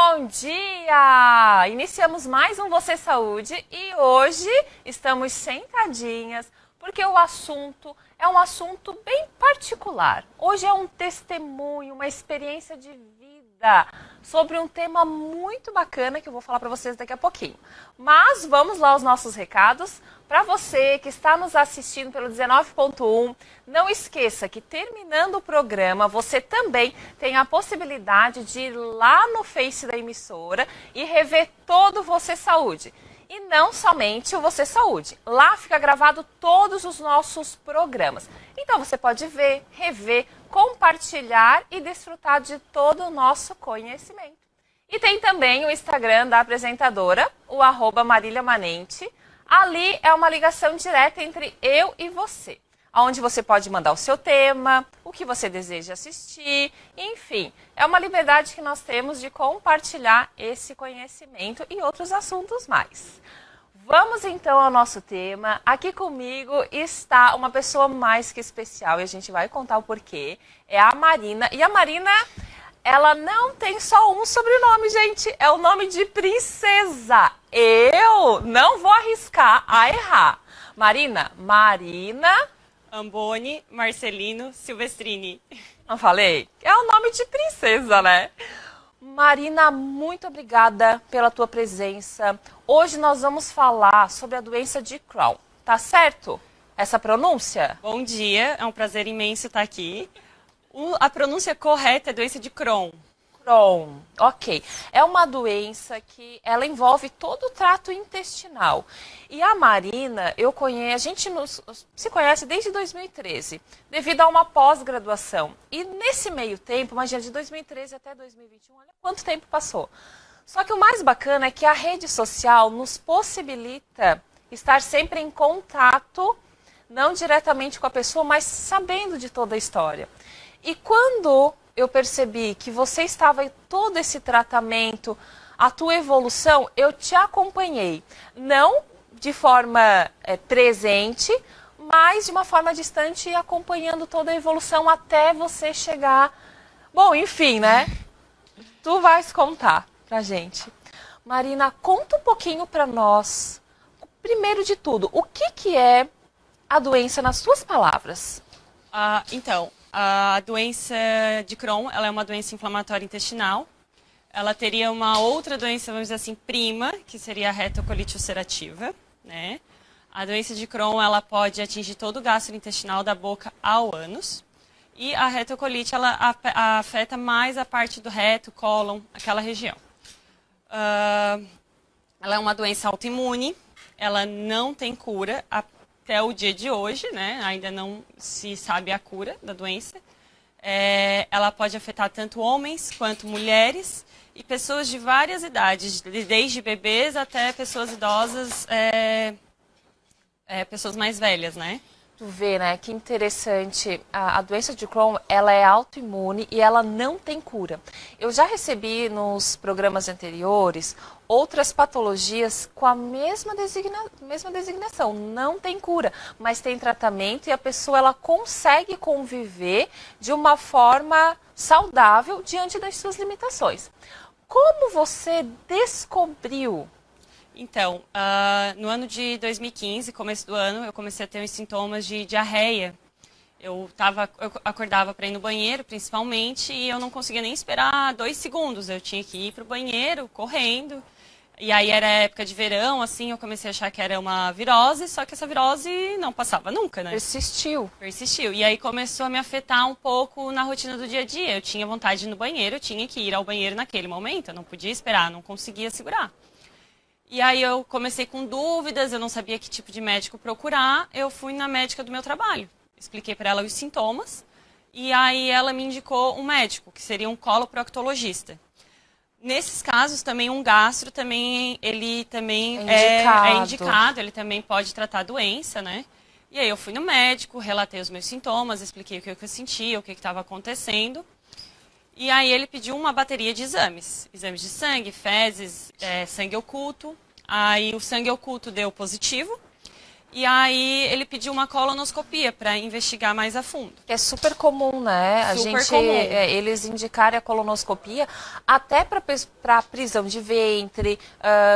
Bom dia! Iniciamos mais um Você Saúde e hoje estamos sentadinhas porque o assunto é um assunto bem particular. Hoje é um testemunho, uma experiência de vida sobre um tema muito bacana que eu vou falar para vocês daqui a pouquinho. Mas vamos lá aos nossos recados. Para você que está nos assistindo pelo 19.1, não esqueça que terminando o programa, você também tem a possibilidade de ir lá no Face da emissora e rever todo o Você Saúde. E não somente o Você Saúde. Lá fica gravado todos os nossos programas. Então você pode ver, rever, compartilhar e desfrutar de todo o nosso conhecimento. E tem também o Instagram da apresentadora, o @maríliamanente. Ali é uma ligação direta entre eu e você, onde você pode mandar o seu tema, o que você deseja assistir, enfim. É uma liberdade que nós temos de compartilhar esse conhecimento e outros assuntos mais. Vamos então ao nosso tema. Aqui comigo está uma pessoa mais que especial e a gente vai contar o porquê. É a Marina. E a Marina, ela não tem só um sobrenome, gente. É o nome de princesa. Eu não vou arriscar a errar. Marina Amboni Marcelino Silvestrini. Não falei? É o nome de princesa, né? Marina, muito obrigada pela tua presença. Hoje nós vamos falar sobre a doença de Crohn. Tá certo? Essa pronúncia? Bom dia, é um prazer imenso estar aqui. A pronúncia correta é doença de Crohn. Crohn, ok. É uma doença que ela envolve todo o trato intestinal. E a Marina, a gente se conhece desde 2013, devido a uma pós-graduação. E nesse meio tempo, imagina, de 2013 até 2021, olha quanto tempo passou. Só que o mais bacana é que a rede social nos possibilita estar sempre em contato, não diretamente com a pessoa, mas sabendo de toda a história. E quando eu percebi que você estava em todo esse tratamento, a tua evolução, eu te acompanhei. Não de forma presente, mas de uma forma distante, acompanhando toda a evolução até você chegar. Bom, enfim, né? Tu vais contar pra gente. Marina, conta um pouquinho pra nós. Primeiro de tudo, o que é a doença nas suas palavras? Então, a doença de Crohn, ela é uma doença inflamatória intestinal. Ela teria uma outra doença, vamos dizer assim, prima, que seria a retocolite ulcerativa, né? A doença de Crohn, ela pode atingir todo o gastrointestinal da boca ao ânus. E a retocolite, ela afeta mais a parte do reto, cólon, aquela região. Ela é uma doença autoimune, ela não tem cura até o dia de hoje, né? Ainda não se sabe a cura da doença. Ela pode afetar tanto homens quanto mulheres e pessoas de várias idades, desde bebês até pessoas idosas, pessoas mais velhas, né? Tu vê, né? Que interessante. A doença de Crohn, ela é autoimune e ela não tem cura. Eu já recebi nos programas anteriores outras patologias com a mesma designação. Não tem cura, mas tem tratamento e a pessoa ela consegue conviver de uma forma saudável diante das suas limitações. Como você descobriu? Então, no ano de 2015, começo do ano, eu comecei a ter os sintomas de diarreia. Eu acordava para ir no banheiro, principalmente, e eu não conseguia nem esperar 2 segundos. Eu tinha que ir para o banheiro, correndo. E aí era época de verão, assim, eu comecei a achar que era uma virose, só que essa virose não passava nunca, né? Persistiu. Persistiu. E aí começou a me afetar um pouco na rotina do dia a dia. Eu tinha vontade de ir no banheiro, eu tinha que ir ao banheiro naquele momento. Eu não podia esperar, não conseguia segurar. E aí eu comecei com dúvidas, eu não sabia que tipo de médico procurar. Eu fui na médica do meu trabalho, expliquei para ela os sintomas. E aí ela me indicou um médico, que seria um coloproctologista. Nesses casos, também um gastro, ele também é indicado, ele também pode tratar a doença, né? E aí eu fui no médico, relatei os meus sintomas, expliquei o que eu sentia, o que estava acontecendo. E aí ele pediu uma bateria de exames. Exames de sangue, fezes, sangue oculto. Aí o sangue oculto deu positivo. E aí ele pediu uma colonoscopia para investigar mais a fundo. Que é super comum, né? Super comum. Eles indicarem a colonoscopia até para prisão de ventre,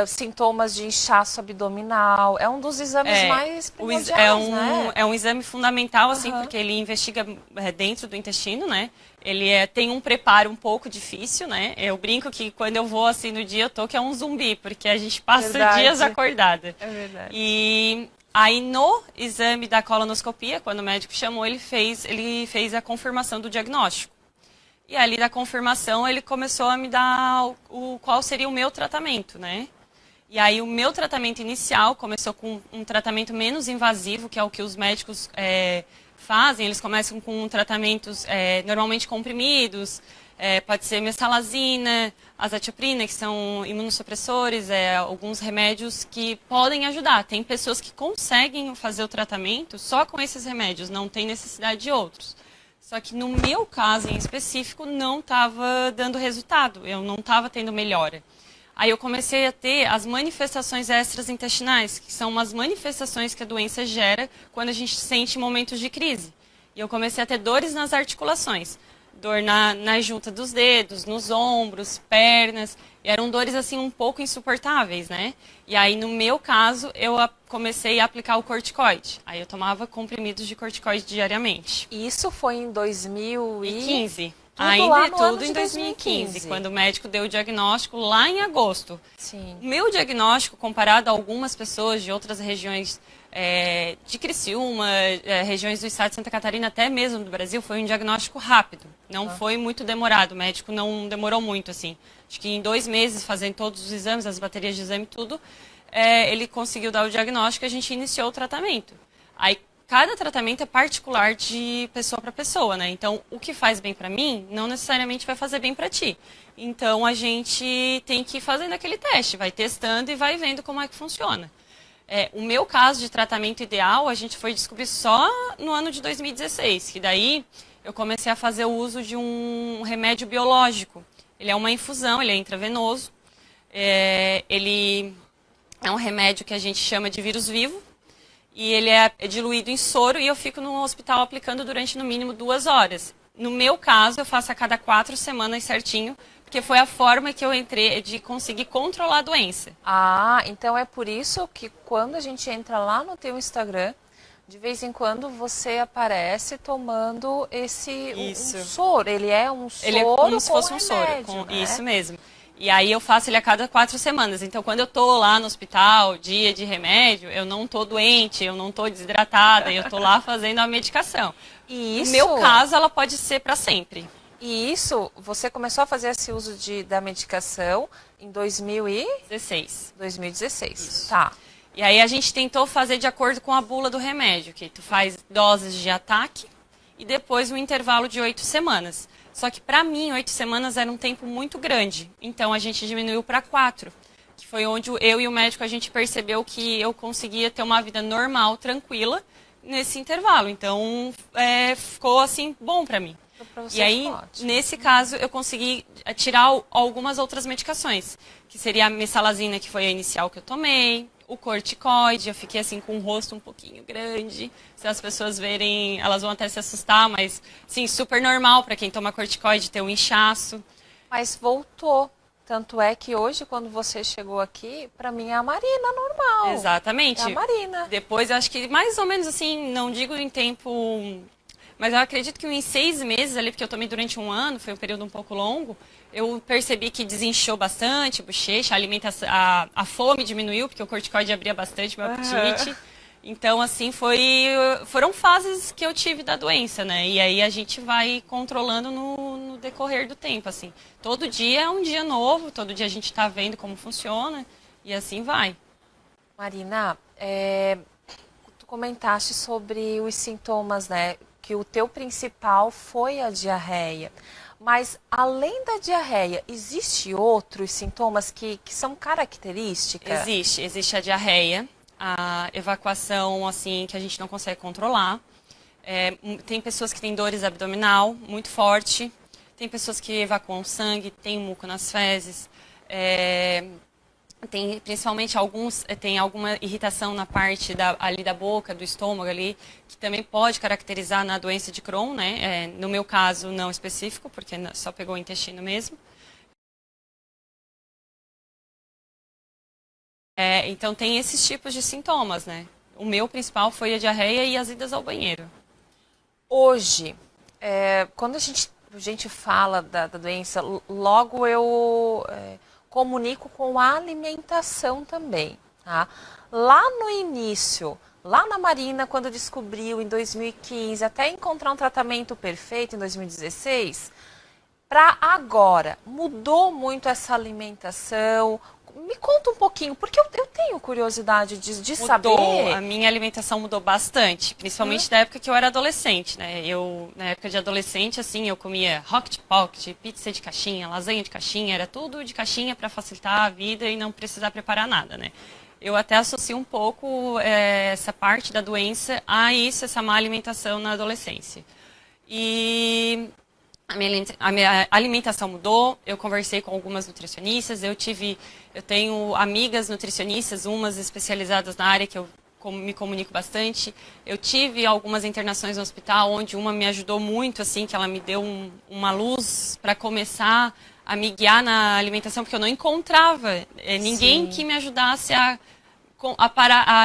sintomas de inchaço abdominal. É um dos exames mais primordiais, né? É um exame fundamental, assim, porque ele investiga dentro do intestino, né? Ele tem um preparo um pouco difícil, né? Eu brinco que quando eu vou assim no dia, eu tô que é um zumbi, porque a gente passa dias acordada. É verdade. E aí no exame da colonoscopia, quando o médico chamou, ele fez a confirmação do diagnóstico. E ali da confirmação ele começou a me dar qual seria o meu tratamento, né? E aí o meu tratamento inicial começou com um tratamento menos invasivo, que é o que os médicos fazem. Eles começam com tratamentos normalmente comprimidos, pode ser mesalazina, azatioprina, que são imunossupressores, alguns remédios que podem ajudar. Tem pessoas que conseguem fazer o tratamento só com esses remédios, não tem necessidade de outros. Só que no meu caso em específico não estava dando resultado, eu não estava tendo melhora. Aí eu comecei a ter as manifestações extraintestinais, que são umas manifestações que a doença gera quando a gente sente momentos de crise. E eu comecei a ter dores nas articulações, dor na junta dos dedos, nos ombros, pernas, e eram dores assim um pouco insuportáveis, né? E aí no meu caso eu comecei a aplicar o corticoide. Aí eu tomava comprimidos de corticoide diariamente. Isso foi em 2015. Tudo em 2015, quando o médico deu o diagnóstico lá em agosto. Sim. O meu diagnóstico, comparado a algumas pessoas de outras regiões de Criciúma, regiões do estado de Santa Catarina, até mesmo do Brasil, foi um diagnóstico rápido. Não foi muito demorado, o médico não demorou muito, assim. Acho que em 2 meses, fazendo todos os exames, as baterias de exame, tudo, ele conseguiu dar o diagnóstico e a gente iniciou o tratamento. Aí, cada tratamento é particular de pessoa para pessoa, né? Então, o que faz bem para mim, não necessariamente vai fazer bem para ti. Então, a gente tem que ir fazendo aquele teste, vai testando e vai vendo como é que funciona. O meu caso de tratamento ideal, a gente foi descobrir só no ano de 2016, que daí eu comecei a fazer o uso de um remédio biológico. Ele é uma infusão, ele é intravenoso. Ele é um remédio que a gente chama de vírus vivo. E ele é diluído em soro e eu fico no hospital aplicando durante no mínimo 2 horas. No meu caso, eu faço a cada 4 semanas certinho, porque foi a forma que eu entrei de conseguir controlar a doença. Ah, então é por isso que quando a gente entra lá no teu Instagram, de vez em quando você aparece tomando um soro. Ele é um soro. Ele é como se fosse um remédio, soro. né? Isso mesmo. E aí eu faço ele a cada 4 semanas. Então, quando eu tô lá no hospital, dia de remédio, eu não tô doente, eu não tô desidratada, eu tô lá fazendo a medicação. E isso... No meu caso, ela pode ser para sempre. E isso, você começou a fazer esse uso da medicação em 2016. 2016, Isso. Tá. E aí a gente tentou fazer de acordo com a bula do remédio, que tu faz doses de ataque e depois um intervalo de 8 semanas. Só que para mim, 8 semanas era um tempo muito grande. Então a gente diminuiu para 4, que foi onde eu e o médico a gente percebeu que eu conseguia ter uma vida normal, tranquila, nesse intervalo. Então ficou assim bom para mim. E aí, nesse caso, eu consegui tirar algumas outras medicações, que seria a mesalazina, que foi a inicial que eu tomei, o corticoide, eu fiquei assim com o rosto um pouquinho grande. Se as pessoas verem, elas vão até se assustar, mas sim, super normal para quem toma corticoide ter um inchaço. Mas voltou. Tanto é que hoje, quando você chegou aqui, para mim é a Marina normal. Exatamente. É a Marina. Depois, eu acho que mais ou menos assim, não digo em tempo... Mas eu acredito que em 6 meses ali, porque eu tomei durante 1 ano, foi um período um pouco longo, eu percebi que desinchou bastante a bochecha, a fome diminuiu, porque o corticoide abria bastante meu apetite. Então, assim, foram fases que eu tive da doença, né? E aí a gente vai controlando no decorrer do tempo, assim. Todo dia é um dia novo, todo dia a gente está vendo como funciona, e assim vai. Marina, tu comentaste sobre os sintomas, né? Que o teu principal foi a diarreia. Mas, além da diarreia, existe outros sintomas que são características? Existe a diarreia, a evacuação, assim, que a gente não consegue controlar. Tem pessoas que têm dores abdominal muito forte. Tem pessoas que evacuam sangue, tem muco nas fezes. Tem principalmente tem alguma irritação na parte ali da boca, do estômago ali, que também pode caracterizar na doença de Crohn, né? No meu caso, não específico, porque só pegou o intestino mesmo. Então tem esses tipos de sintomas, né? O meu principal foi a diarreia e as idas ao banheiro. Hoje, quando a gente fala da doença, logo eu comunico com a alimentação também. Tá? Lá no início, lá na Marina, quando descobriu em 2015, até encontrar um tratamento perfeito em 2016, para agora, mudou muito essa alimentação? Me conta um pouquinho, porque eu tenho curiosidade de Mudou, saber. a minha alimentação mudou bastante, principalmente da época que eu era adolescente, né? Na época de adolescente, assim, eu comia hot pocket, pizza de caixinha, lasanha de caixinha, era tudo de caixinha para facilitar a vida e não precisar preparar nada, né? Eu até associo um pouco essa parte da doença a isso, essa má alimentação na adolescência. E a minha alimentação mudou, eu conversei com algumas nutricionistas, eu tenho amigas nutricionistas, umas especializadas na área que eu me comunico bastante. Eu tive algumas internações no hospital, onde uma me ajudou muito, assim, que ela me deu uma luz para começar a me guiar na alimentação, porque eu não encontrava ninguém que me ajudasse a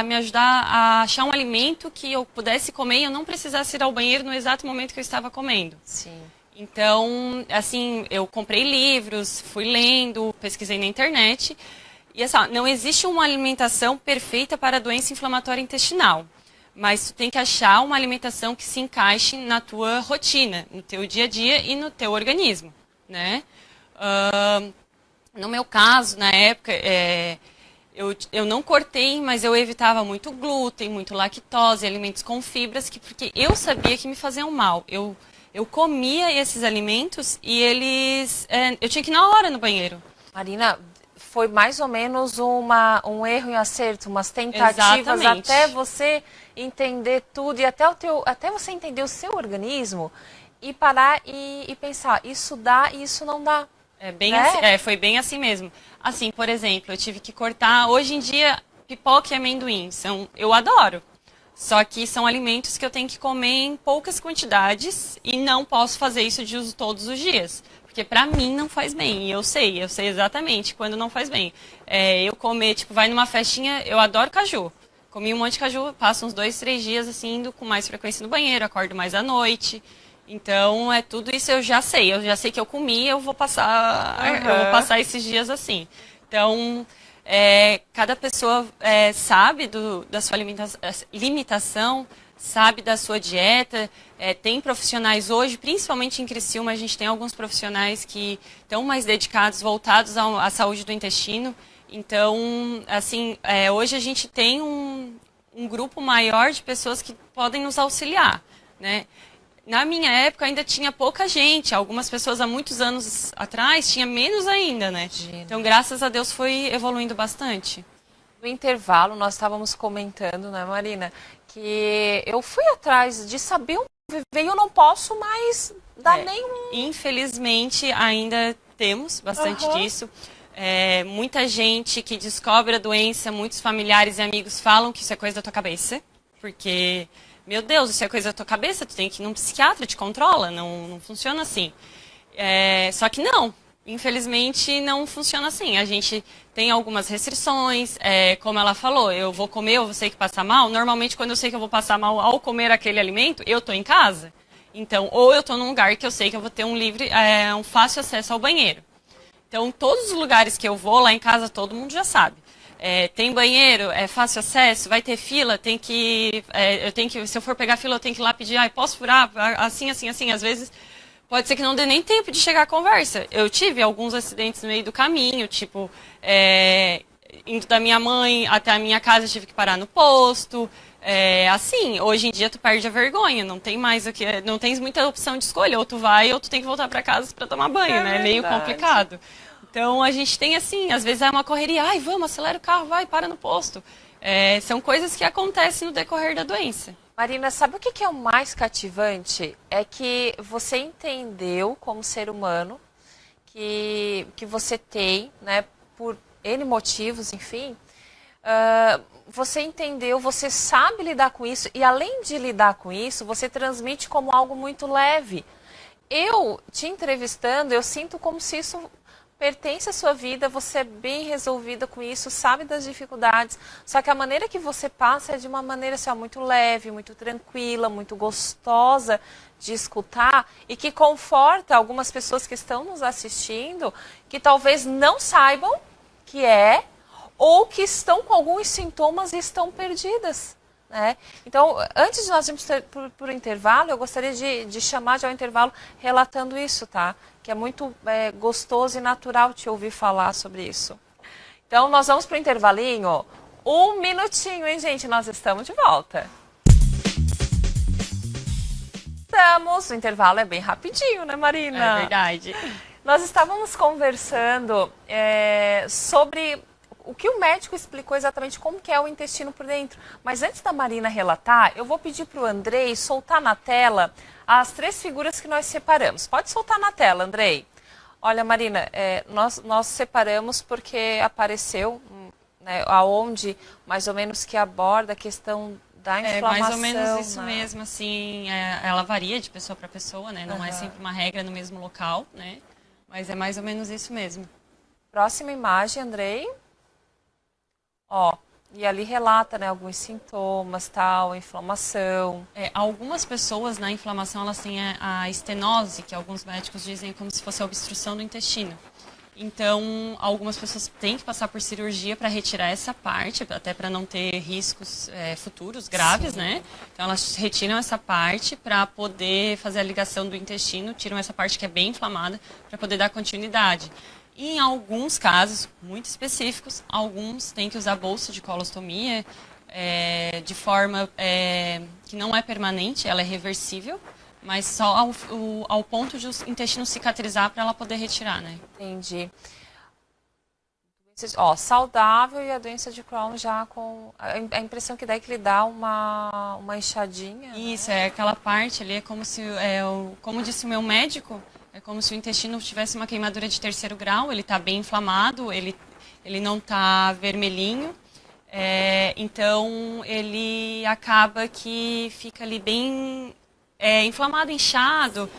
me ajudar a achar um alimento que eu pudesse comer e eu não precisasse ir ao banheiro no exato momento que eu estava comendo. Sim. Então, assim, eu comprei livros, fui lendo, pesquisei na internet. E assim, não existe uma alimentação perfeita para a doença inflamatória intestinal. Mas tu tem que achar uma alimentação que se encaixe na tua rotina, no teu dia a dia e no teu organismo, né? No meu caso, na época, eu não cortei, mas eu evitava muito glúten, muito lactose, alimentos com fibras, porque eu sabia que me faziam mal. Eu comia esses alimentos e eu tinha que ir na hora no banheiro. Marina, foi mais ou menos um erro e acerto, umas tentativas. Exatamente. Até você entender tudo e até você entender o seu organismo e parar e pensar, isso dá e isso não dá. Assim, foi bem assim mesmo. Assim, por exemplo, eu tive que cortar, hoje em dia, pipoca e amendoim, eu adoro. Só que são alimentos que eu tenho que comer em poucas quantidades e não posso fazer isso de uso todos os dias. Porque pra mim não faz bem. E eu sei exatamente quando não faz bem. Eu comer, tipo, vai numa festinha, eu adoro caju. Comi um monte de caju, passo uns 2, 3 dias assim, indo com mais frequência no banheiro, acordo mais à noite. Então, tudo isso eu já sei. Eu já sei que eu comi, eu vou passar esses dias assim. Então, cada pessoa sabe da sua limitação, sabe da sua dieta. Tem profissionais hoje, principalmente em Criciúma, a gente tem alguns profissionais que estão mais dedicados, voltados à saúde do intestino. Então, assim, hoje a gente tem um grupo maior de pessoas que podem nos auxiliar, né? Na minha época ainda tinha pouca gente, algumas pessoas há muitos anos atrás tinha menos ainda, né? Imagina. Então, graças a Deus, foi evoluindo bastante. No intervalo, nós estávamos comentando, né, Marina, que eu fui atrás de saber viver e eu não posso mais dar nenhum... Infelizmente, ainda temos bastante disso. Muita gente que descobre a doença, muitos familiares e amigos falam que isso é coisa da tua cabeça, porque... Meu Deus, isso é coisa da tua cabeça, tu tem que ir num psiquiatra, te controla, não funciona assim. Só que não, infelizmente não funciona assim. A gente tem algumas restrições, como ela falou, eu vou comer, eu sei que passar mal. Normalmente quando eu sei que eu vou passar mal ao comer aquele alimento, eu estou em casa. Então, ou eu estou num lugar que eu sei que eu vou ter um fácil acesso ao banheiro. Então, todos os lugares que eu vou, lá em casa, todo mundo já sabe. Tem banheiro, é fácil acesso, vai ter fila, se eu for pegar fila, eu tenho que ir lá pedir, posso furar, assim, assim, assim. Às vezes, pode ser que não dê nem tempo de chegar à conversa. Eu tive alguns acidentes no meio do caminho, tipo, indo da minha mãe até a minha casa, eu tive que parar no posto. Assim, hoje em dia tu perde a vergonha, não tem mais não tens muita opção de escolha, ou tu vai ou tu tem que voltar para casa para tomar banho, né? É meio complicado. Então, a gente tem assim, às vezes é uma correria, vamos, acelera o carro, vai, para no posto. São coisas que acontecem no decorrer da doença. Marina, sabe o que é o mais cativante? É que você entendeu como ser humano que você tem, né, por N motivos, enfim, você entendeu, você sabe lidar com isso e além de lidar com isso, você transmite como algo muito leve. Eu, te entrevistando, eu sinto como se isso pertence à sua vida, você é bem resolvida com isso, sabe das dificuldades, só que a maneira que você passa é de uma maneira assim, muito leve, muito tranquila, muito gostosa de escutar e que conforta algumas pessoas que estão nos assistindo, que talvez não saibam que é, ou que estão com alguns sintomas e estão perdidas. Né? Então, antes de nós irmos para o intervalo, eu gostaria de chamar já o intervalo relatando isso, tá? Que é muito gostoso e natural te ouvir falar sobre isso. Então, nós vamos para o intervalinho. 1 minutinho, hein, gente? Nós estamos de volta. O intervalo é bem rapidinho, né, Marina? É verdade. Nós estávamos conversando sobre o que o médico explicou exatamente como que é o intestino por dentro. Mas antes da Marina relatar, eu vou pedir para o Andrei soltar na tela as 3 figuras que nós separamos. Pode soltar na tela, Andrei. Olha, Marina, nós separamos porque apareceu, né, aonde mais ou menos que aborda a questão da inflamação. Mais ou menos isso, né? mesmo, assim, ela varia de pessoa para pessoa, né? Não é sempre uma regra no mesmo local, né? Mas é mais ou menos isso mesmo. Próxima imagem, Andrei. Ó, e ali relata, né, alguns sintomas, tal, inflamação. Algumas pessoas na inflamação, elas têm a estenose, que alguns médicos dizem como se fosse a obstrução do intestino. Então, algumas pessoas têm que passar por cirurgia para retirar essa parte, até para não ter riscos futuros graves, Sim. né? Então, elas retiram essa parte para poder fazer a ligação do intestino, tiram essa parte que é bem inflamada para poder dar continuidade. E em alguns casos, muito específicos, alguns têm que usar bolsa de colostomia de forma que não é permanente, ela é reversível, mas só ao ponto de o intestino cicatrizar para ela poder retirar, né? Entendi. Ó, saudável e a doença de Crohn já com... A impressão que dá é que ele dá uma enxadinha. Isso, né? aquela parte ali, é como se, como disse o meu médico, é como se o intestino tivesse uma queimadura de 3º grau, ele está bem inflamado, ele não está vermelhinho, então ele acaba que fica ali bem inflamado, inchado,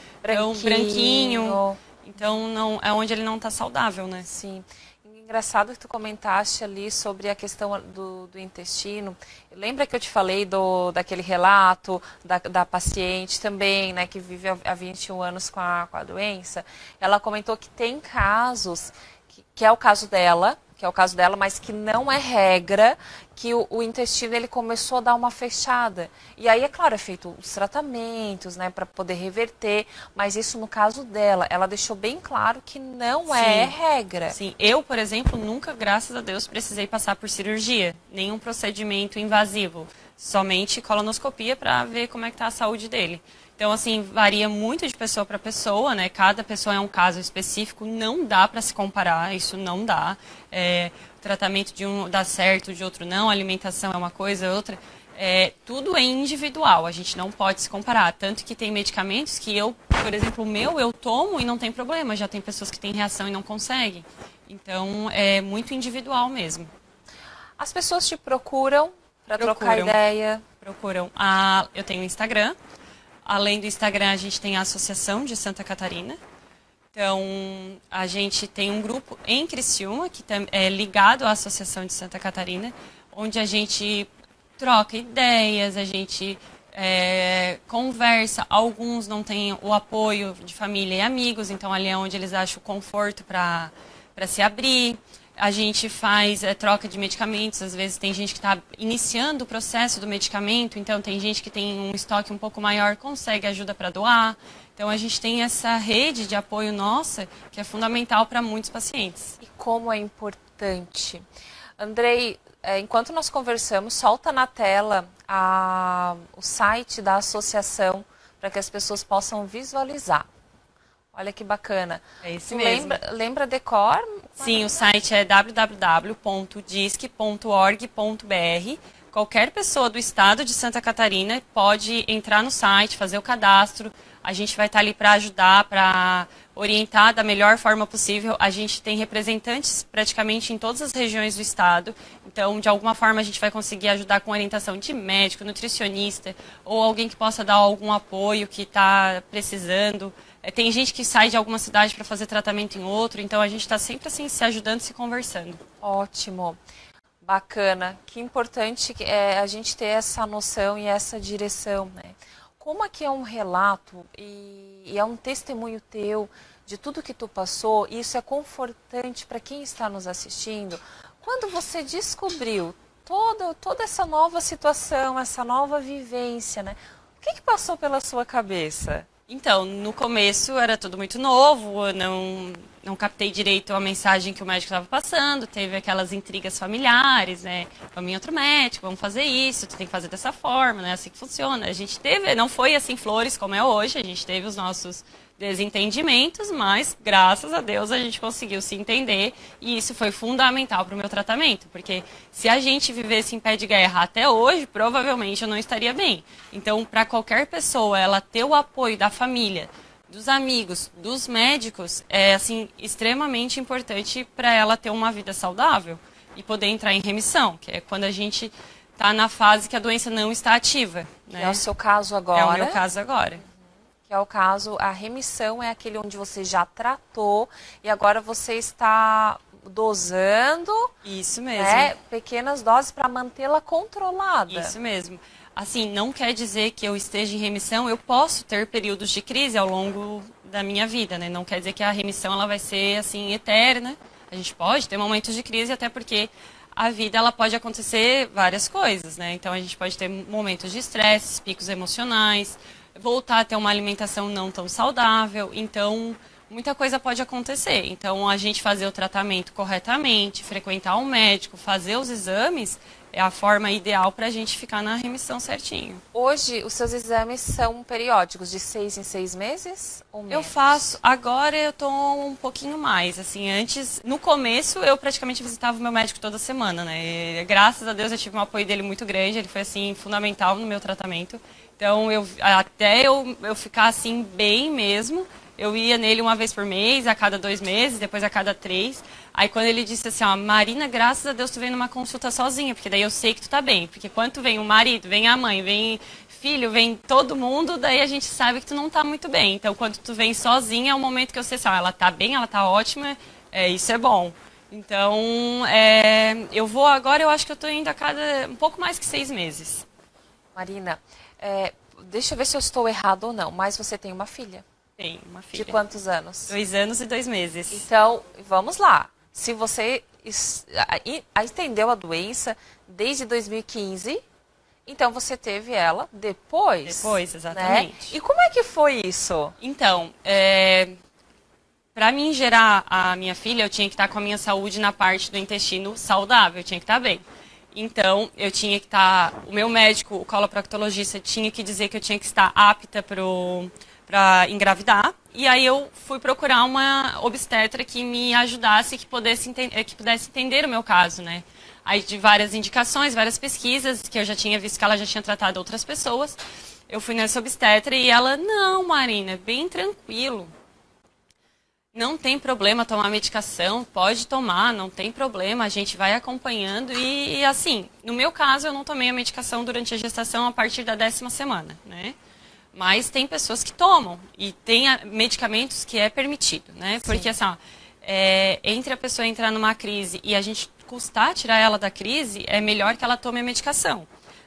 branquinho, então não, é onde ele não está saudável, né? Sim. Engraçado que tu comentaste ali sobre a questão do intestino. Lembra que eu te falei daquele relato da paciente também, né, que vive há 21 anos com a doença? Ela comentou que tem casos, que é o caso dela, mas que não é regra, que o intestino ele começou a dar uma fechada. E aí, é claro, é feito os tratamentos, né, para poder reverter, mas isso no caso dela, ela deixou bem claro que não é regra. Sim, eu, por exemplo, nunca, graças a Deus, precisei passar por cirurgia, nenhum procedimento invasivo, somente colonoscopia para ver como é que está a saúde dele. Então, assim, varia muito de pessoa para pessoa, né? Cada pessoa é um caso específico, não dá para se comparar, isso não dá. O tratamento de um dá certo, de outro não, a alimentação é uma coisa, outra. Tudo é individual, a gente não pode se comparar. Tanto que tem medicamentos que por exemplo, o meu eu tomo e não tem problema, já tem pessoas que têm reação e não conseguem. Então, é muito individual mesmo. As pessoas te procuram para trocar ideia? Procuram. Eu tenho o Instagram. Além do Instagram, a gente tem a Associação de Santa Catarina. Então, a gente tem um grupo em Criciúma, que é ligado à Associação de Santa Catarina, onde a gente troca ideias, a gente conversa. Alguns não têm o apoio de família e amigos, então ali é onde eles acham conforto para se abrir. A gente faz troca de medicamentos, às vezes tem gente que está iniciando o processo do medicamento, então tem gente que tem um estoque um pouco maior, consegue ajuda para doar. Então a gente tem essa rede de apoio nossa, que é fundamental para muitos pacientes. E como é importante. Andrei, enquanto nós conversamos, solta na tela o site da associação, para que as pessoas possam visualizar. Olha que bacana. É isso mesmo. Lembra decor? Sim, o site é www.disque.org.br. Qualquer pessoa do estado de Santa Catarina pode entrar no site, fazer o cadastro. a gente vai estar ali para ajudar, para orientar da melhor forma possível. A gente tem representantes praticamente em todas as regiões do estado, então de alguma forma a gente vai conseguir ajudar com orientação de médico, nutricionista ou alguém que possa dar algum apoio que está precisando. Tem gente que sai de alguma cidade para fazer tratamento em outro, então a gente está sempre assim se ajudando, se conversando. Ótimo. Bacana, que importante é a gente ter essa noção e essa direção, né? Como aqui é um relato e é um testemunho teu de tudo que tu passou, e isso é confortante para quem está nos assistindo. Quando você descobriu toda essa nova situação, essa nova vivência, né? O que passou pela sua cabeça? Então, no começo era tudo muito novo, eu não captei direito a mensagem que o médico estava passando, teve aquelas intrigas familiares, né? Vamos em outro médico, vamos fazer isso, tu tem que fazer dessa forma, né? Assim que funciona. A gente teve, não foi assim flores como é hoje, a gente teve os nossos desentendimentos, mas graças a Deus a gente conseguiu se entender e isso foi fundamental para o meu tratamento, porque se a gente vivesse em pé de guerra até hoje, provavelmente eu não estaria bem. Então, para qualquer pessoa, ela ter o apoio da família, dos amigos, dos médicos, é assim extremamente importante para ela ter uma vida saudável e poder entrar em remissão, que é quando a gente está na fase que a doença não está ativa. Né? É o seu caso agora? É o meu caso agora. Que é o caso, a remissão é aquele onde você já tratou e agora você está dosando. Isso mesmo. Né, pequenas doses para mantê-la controlada. Isso mesmo. Assim, não quer dizer que eu esteja em remissão, eu posso ter períodos de crise ao longo da minha vida, né? Não quer dizer que a remissão ela vai ser assim eterna. A gente pode ter momentos de crise, até porque a vida ela pode acontecer várias coisas, né? Então a gente pode ter momentos de estresse, picos emocionais, voltar a ter uma alimentação não tão saudável, então muita coisa pode acontecer. Então a gente fazer o tratamento corretamente, frequentar um médico, fazer os exames, é a forma ideal para a gente ficar na remissão certinho. Hoje os seus exames são periódicos, de 6 em 6 meses ou menos? Eu faço, agora eu tô um pouquinho mais, assim, antes, no começo eu praticamente visitava o meu médico toda semana, né, e, graças a Deus eu tive um apoio dele muito grande, ele foi assim fundamental no meu tratamento. Então, até eu ficar assim bem mesmo, eu ia nele uma vez por mês, a cada 2 meses, depois a cada 3. Aí quando ele disse assim, ó, Marina, graças a Deus tu vem numa consulta sozinha, porque daí eu sei que tu tá bem. Porque quando tu vem o marido, vem a mãe, vem filho, vem todo mundo, daí a gente sabe que tu não tá muito bem. Então quando tu vem sozinha é o momento que eu sei assim, ó, ela tá bem, ela tá ótima, isso é bom. Então, eu vou agora, eu acho que eu tô indo a cada um pouco mais que 6 meses. Marina, deixa eu ver se eu estou errado ou não, mas você tem uma filha. Tenho uma filha. De quantos anos? 2 anos e 2 meses. Então, vamos lá. Se você entendeu a doença desde 2015, então você teve ela depois. Depois, exatamente. Né? E como é que foi isso? Então, para mim gerar a minha filha, eu tinha que estar com a minha saúde na parte do intestino saudável, eu tinha que estar bem. Então, eu tinha que estar... O meu médico, o coloproctologista, tinha que dizer que eu tinha que estar apta para engravidar. E aí eu fui procurar uma obstetra que me ajudasse, que pudesse entender o meu caso, né? Aí de várias indicações, várias pesquisas, que eu já tinha visto que ela já tinha tratado outras pessoas. Eu fui nessa obstetra e ela, não, Marina, bem tranquilo. Não tem problema tomar medicação, pode tomar, não tem problema, a gente vai acompanhando. E assim, no meu caso, eu não tomei a medicação durante a gestação a partir da 10ª semana, né? Mas tem pessoas que tomam e tem medicamentos que é permitido, né? Porque assim, ó, entre a pessoa entrar numa crise e a gente custar tirar ela da crise, é melhor que ela tome a medicação.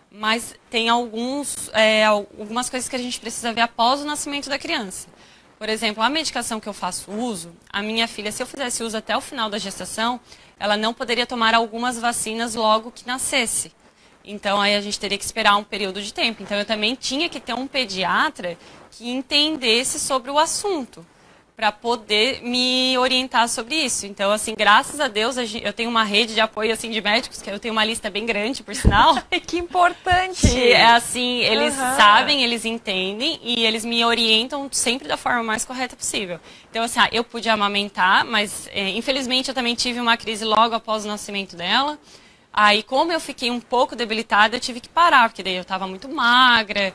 Mas tem algumas coisas que a gente precisa ver após o nascimento da criança. Por exemplo, a medicação que eu faço uso, a minha filha, se eu fizesse uso até o final da gestação, ela não poderia tomar algumas vacinas logo que nascesse. Então, aí a gente teria que esperar um período de tempo. Então, eu também tinha que ter um pediatra que entendesse sobre o assunto, para poder me orientar sobre isso. Então, assim, graças a Deus, eu tenho uma rede de apoio, assim, de médicos, que eu tenho uma lista bem grande, por sinal. Que importante! Que é assim, eles sabem, eles entendem e eles me orientam sempre da forma mais correta possível. Então, assim, eu pude amamentar, mas infelizmente eu também tive uma crise logo após o nascimento dela. Aí, como eu fiquei um pouco debilitada, eu tive que parar, porque daí eu estava muito magra,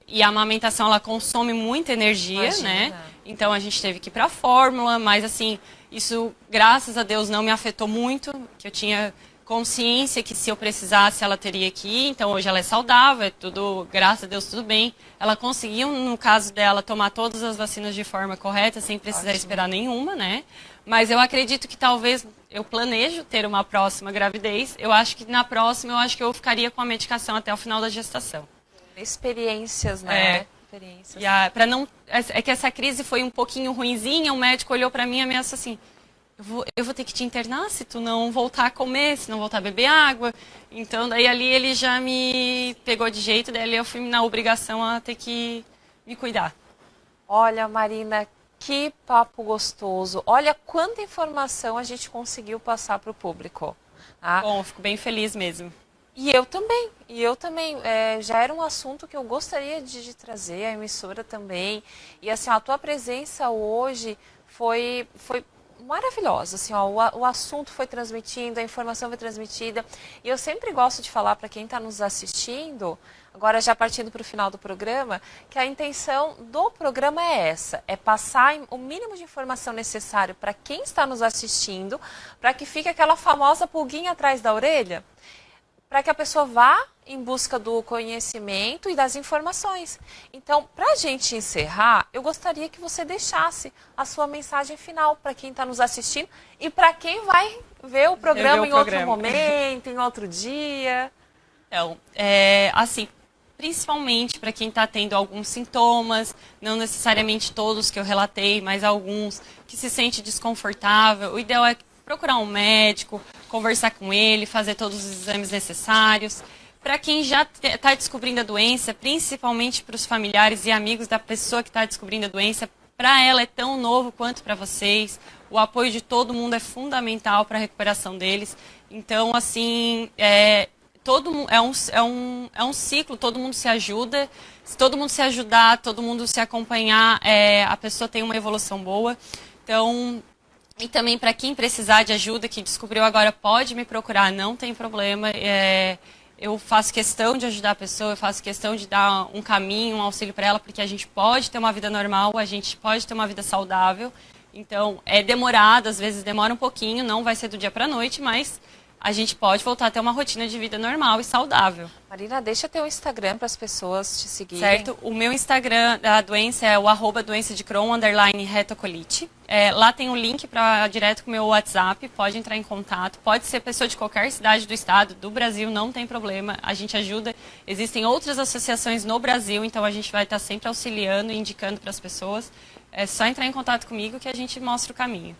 E a amamentação, ela consome muita energia, Imagina. né? Então a gente teve que ir pra fórmula, mas assim, isso, graças a Deus, não me afetou muito, que eu tinha consciência que se eu precisasse, ela teria que ir. Então hoje ela é saudável, é tudo, graças a Deus, tudo bem. Ela conseguiu, no caso dela, tomar todas as vacinas de forma correta, sem precisar esperar nenhuma, né? Mas eu acredito que talvez eu planejo ter uma próxima gravidez. Eu acho que na próxima, eu acho que eu ficaria com a medicação até o final da gestação. Experiências, né? Experiências. Para não, é que essa crise foi um pouquinho ruinzinha, o médico olhou para mim e ameaçou assim: eu vou ter que te internar se tu não voltar a comer, se não voltar a beber água. Então, daí ali ele já me pegou de jeito, daí ali eu fui na obrigação a ter que me cuidar. Olha, Marina, que papo gostoso. Olha quanta informação a gente conseguiu passar para o público. Tá? Bom, eu fico bem feliz mesmo. E eu também. Já era um assunto que eu gostaria de trazer, a emissora também. E assim, a tua presença hoje foi maravilhosa. Assim, ó, o assunto foi transmitindo, a informação foi transmitida. E eu sempre gosto de falar para quem está nos assistindo, agora já partindo para o final do programa, que a intenção do programa é essa, é passar o mínimo de informação necessário para quem está nos assistindo, para que fique aquela famosa pulguinha atrás da orelha, para que a pessoa vá em busca do conhecimento e das informações. Então, para a gente encerrar, eu gostaria que você deixasse a sua mensagem final para quem está nos assistindo e para quem vai ver o programa em outro momento, em outro dia. Então, assim, principalmente para quem está tendo alguns sintomas, não necessariamente todos que eu relatei, mas alguns que se sente desconfortável, o ideal é procurar um médico, conversar com ele, fazer todos os exames necessários. Para quem já está descobrindo a doença, principalmente para os familiares e amigos da pessoa que está descobrindo a doença, para ela é tão novo quanto para vocês. O apoio de todo mundo é fundamental para a recuperação deles. Então, assim, é um ciclo, todo mundo se ajuda. Se todo mundo se ajudar, todo mundo se acompanhar, a pessoa tem uma evolução boa. Então, e também para quem precisar de ajuda, que descobriu agora, pode me procurar, não tem problema. Eu faço questão de ajudar a pessoa, eu faço questão de dar um caminho, um auxílio para ela, porque a gente pode ter uma vida normal, a gente pode ter uma vida saudável. Então, é demorado, às vezes demora um pouquinho, não vai ser do dia para a noite, mas a gente pode voltar a ter uma rotina de vida normal e saudável. Marina, deixa teu Instagram para as pessoas te seguirem. Certo, o meu Instagram da doença é o @doença de Crohn _retocolite. Lá tem um link para direto com o meu WhatsApp, pode entrar em contato, pode ser pessoa de qualquer cidade do estado, do Brasil, não tem problema, a gente ajuda. Existem outras associações no Brasil, então a gente vai estar sempre auxiliando e indicando para as pessoas. É só entrar em contato comigo que a gente mostra o caminho.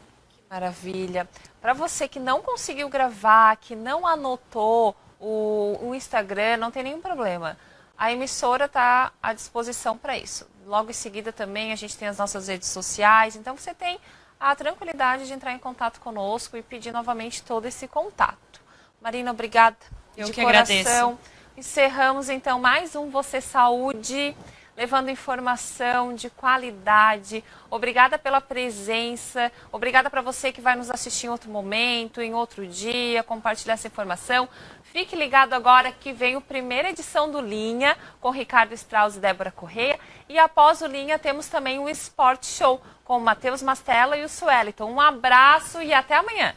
Maravilha. Para você que não conseguiu gravar, que não anotou o Instagram, não tem nenhum problema. A emissora está à disposição para isso. Logo em seguida também a gente tem as nossas redes sociais, então você tem a tranquilidade de entrar em contato conosco e pedir novamente todo esse contato. Marina, obrigada. Eu que agradeço. Encerramos então mais um Você Saúde, levando informação de qualidade. Obrigada pela presença, obrigada para você que vai nos assistir em outro momento, em outro dia, compartilhar essa informação. Fique ligado agora que vem a primeira edição do Linha, com Ricardo Strauss e Débora Correia. E após o Linha temos também o Sport Show, com o Matheus Mastella e o Sueliton. Um abraço e até amanhã.